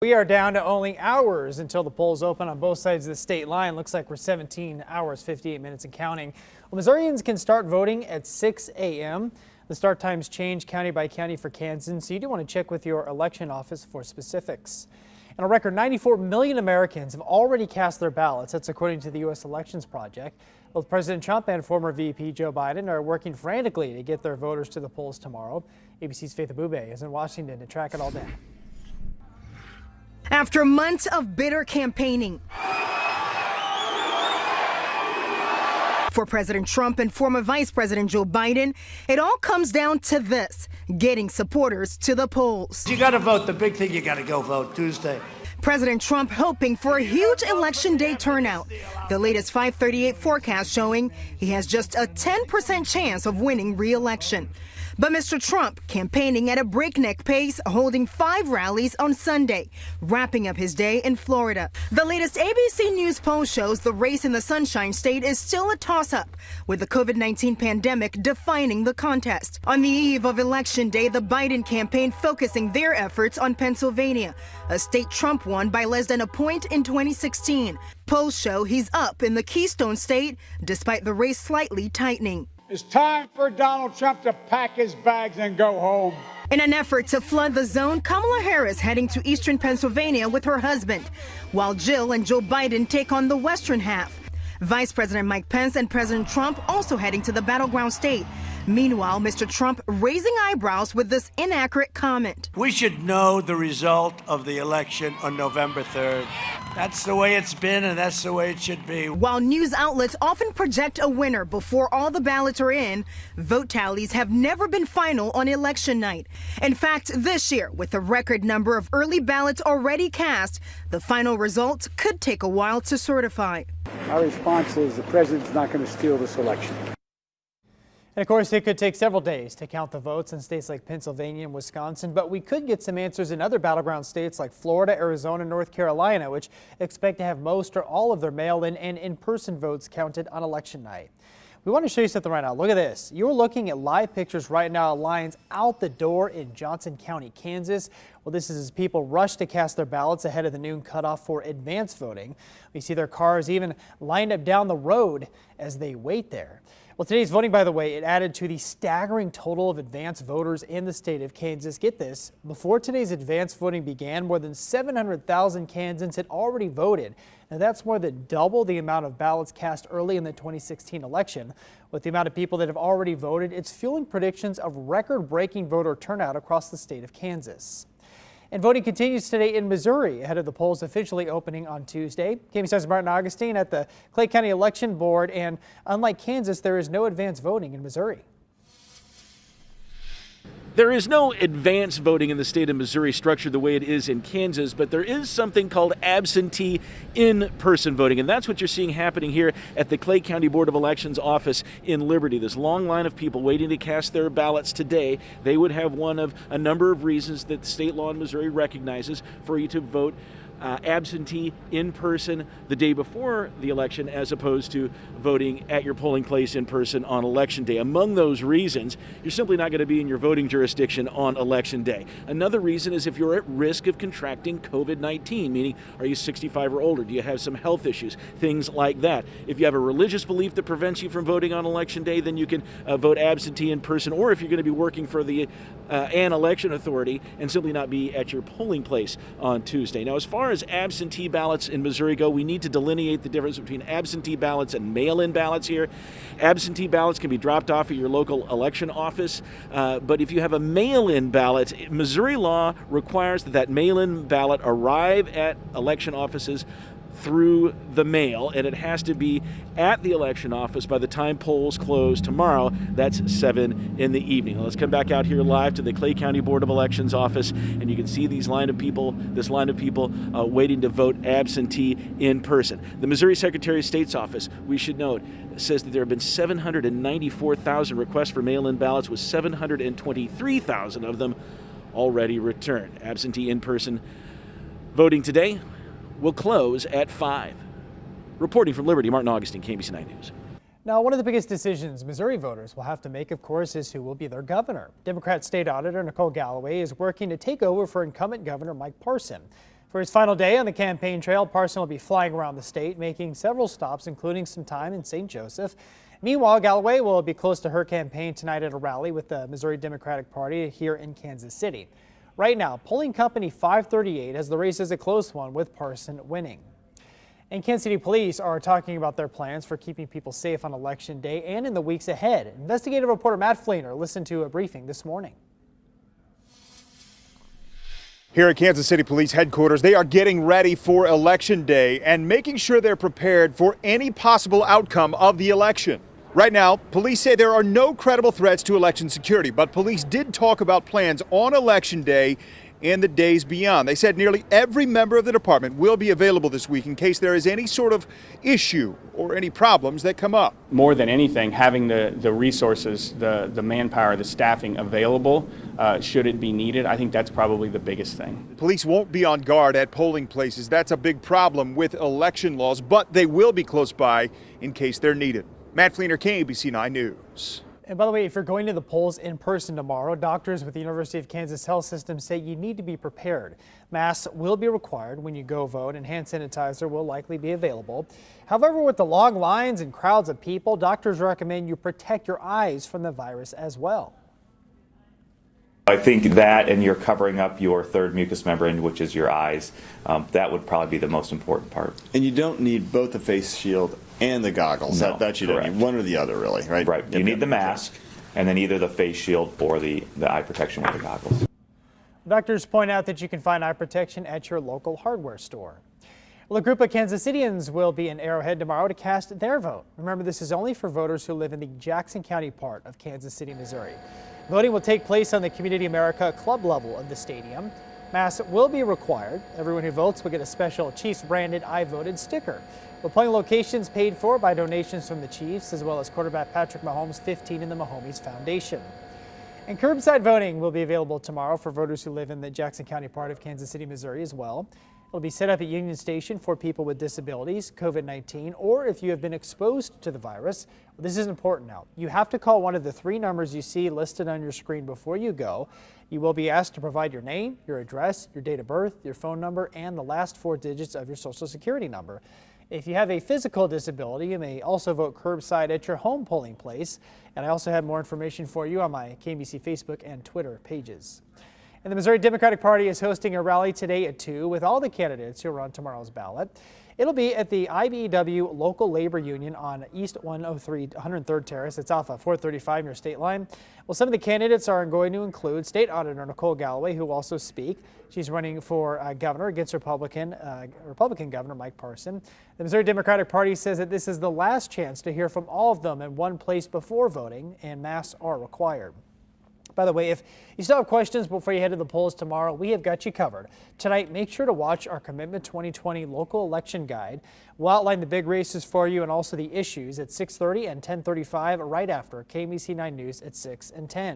We are down to only hours until the polls open on both sides of the state line. Looks like we're 17 hours, 58 minutes and counting. Well, Missourians can start voting at 6 a.m. The start times change county by county for Kansans, so you do want to check with your election office for specifics. And a record 94 million Americans have already cast their ballots. That's according to the U.S. Elections Project. Both President Trump and former VP Joe Biden are working frantically to get their voters to the polls tomorrow. ABC's Faith Abube is in Washington to track it all down. After months of bitter campaigning for President Trump and former Vice President Joe Biden, it all comes down to this: getting supporters to the polls. You got to vote. The big thing, you got to go vote Tuesday. President Trump hoping for a huge Election Day turnout. The latest 538 forecast showing he has just a 10% chance of winning re-election. But Mr. Trump campaigning at a breakneck pace, holding 5 rallies on Sunday, wrapping up his day in Florida. The latest ABC News poll shows the race in the Sunshine State is still a toss-up, with the COVID-19 pandemic defining the contest. On the eve of Election Day, the Biden campaign focusing their efforts on Pennsylvania, a state Trump won by less than a point in 2016. Polls show he's up in the Keystone State, despite the race slightly tightening. It's time for Donald Trump to pack his bags and go home. In an effort to flood the zone, Kamala Harris heading to eastern Pennsylvania with her husband, while Jill and Joe Biden take on the western half. Vice President Mike Pence and President Trump also heading to the battleground state. Meanwhile, Mr. Trump raising eyebrows with this inaccurate comment. We should know the result of the election on November 3rd. That's the way it's been, and that's the way it should be. While news outlets often project a winner before all the ballots are in, vote tallies have never been final on election night. In fact, this year, with a record number of early ballots already cast, the final results could take a while to certify. Our response is the president's not going to steal this election. And of course, it could take several days to count the votes in states like Pennsylvania and Wisconsin, but we could get some answers in other battleground states like Florida, Arizona, and North Carolina, which expect to have most or all of their mail-in and in-person votes counted on election night. We want to show you something right now. Look at this. You're looking at live pictures right now of lines out the door in Johnson County, Kansas. Well, this is as people rush to cast their ballots ahead of the noon cutoff for advance voting. We see their cars even lined up down the road as they wait there. Well, today's voting, by the way, it added to the staggering total of advance voters in the state of Kansas. Get this, before today's advance voting began, more than 700,000 Kansans had already voted. Now, that's more than double the amount of ballots cast early in the 2016 election. With the amount of people that have already voted, it's fueling predictions of record-breaking voter turnout across the state of Kansas. And voting continues today in Missouri ahead of the polls officially opening on Tuesday. KBC's Martin Augustine at the Clay County Election Board, and unlike Kansas, there is no advance voting in Missouri. There is no advance voting in the state of Missouri structured the way it is in Kansas, but there is something called absentee in-person voting, and that's what you're seeing happening here at the Clay County Board of Elections office in Liberty. This long line of people waiting to cast their ballots today. They would have one of a number of reasons that state law in Missouri recognizes for you to vote absentee in person the day before the election, as opposed to voting at your polling place in person on election day. Among those reasons, you're simply not going to be in your voting jurisdiction on election day. Another reason is if you're at risk of contracting COVID-19, meaning are you 65 or older? Do you have some health issues? Things like that. If you have a religious belief that prevents you from voting on election day, then you can vote absentee in person, or if you're going to be working for the an election authority and simply not be at your polling place on Tuesday. Now, as far as absentee ballots in Missouri go, we need to delineate the difference between absentee ballots and mail-in ballots here. Absentee ballots can be dropped off at your local election office, but if you have a mail-in ballot, Missouri law requires that mail-in ballot arrive at election offices through the mail, and it has to be at the election office by the time polls close tomorrow. That's 7 in the evening. Let's come back out here live to the Clay County Board of Elections office, and you can see this line of people waiting to vote absentee in person. The Missouri Secretary of State's office, we should note, says that there have been 794,000 requests for mail-in ballots, with 723,000 of them already returned. Absentee in-person voting today will close at 5. Reporting from Liberty, Martin Augustine, KBC 9 News. Now, one of the biggest decisions Missouri voters will have to make, of course, is who will be their governor. Democrat State Auditor Nicole Galloway is working to take over for incumbent Governor Mike Parson. For his final day on the campaign trail, Parson will be flying around the state, making several stops, including some time in St. Joseph. Meanwhile, Galloway will be close to her campaign tonight at a rally with the Missouri Democratic Party here in Kansas City. Right now, polling company 538 has the race as a close one, with Parson winning. And Kansas City police are talking about their plans for keeping people safe on Election Day and in the weeks ahead. Investigative reporter Matt Fleener listened to a briefing this morning. Here at Kansas City Police Headquarters, they are getting ready for Election Day and making sure they're prepared for any possible outcome of the election. Right now, police say there are no credible threats to election security, but police did talk about plans on Election Day and the days beyond. They said nearly every member of the department will be available this week in case there is any sort of issue or any problems that come up. More than anything, having the resources, the manpower, the staffing available should it be needed, I think that's probably the biggest thing. Police won't be on guard at polling places. That's a big problem with election laws, but they will be close by in case they're needed. Matt Fleener, KABC 9 News. And by the way, if you're going to the polls in person tomorrow, doctors with the University of Kansas Health System say you need to be prepared. Masks will be required when you go vote, and hand sanitizer will likely be available. However, with the long lines and crowds of people, doctors recommend you protect your eyes from the virus as well. I think that, and you're covering up your third mucous membrane, which is your eyes, that would probably be the most important part. And you don't need both the face shield and the goggles. No, that you don't need one or the other, really, right? Right. You need the mask, and then either the face shield or the eye protection with the goggles. Doctors point out that you can find eye protection at your local hardware store. Well, a group of Kansas Cityans will be in Arrowhead tomorrow to cast their vote. Remember, this is only for voters who live in the Jackson County part of Kansas City, Missouri. Voting will take place on the Community America Club level of the stadium. Masks will be required. Everyone who votes will get a special Chiefs branded I voted sticker. The polling locations paid for by donations from the Chiefs, as well as quarterback Patrick Mahomes' 15 in the Mahomes Foundation. And curbside voting will be available tomorrow for voters who live in the Jackson County part of Kansas City, Missouri as well. It'll be set up at Union Station for people with disabilities, COVID-19, or if you have been exposed to the virus. Well, this is important now. You have to call one of the 3 numbers you see listed on your screen before you go. You will be asked to provide your name, your address, your date of birth, your phone number, and the last 4 digits of your social security number. If you have a physical disability, you may also vote curbside at your home polling place. And I also have more information for you on my KBC Facebook and Twitter pages. And the Missouri Democratic Party is hosting a rally today at 2 with all the candidates who are on tomorrow's ballot. It'll be at the IBEW Local Labor Union on East 103rd Terrace. It's off of 435 near State Line. Well, some of the candidates are going to include State Auditor Nicole Galloway, who will also speak. She's running for governor against Republican Governor Mike Parson. The Missouri Democratic Party says that this is the last chance to hear from all of them in one place before voting, and masks are required. By the way, if you still have questions before you head to the polls tomorrow, we have got you covered. Tonight, make sure to watch our Commitment 2020 local election guide. We'll outline the big races for you and also the issues at 6:30 and 10:35 right after KBC 9 News at 6 and 10.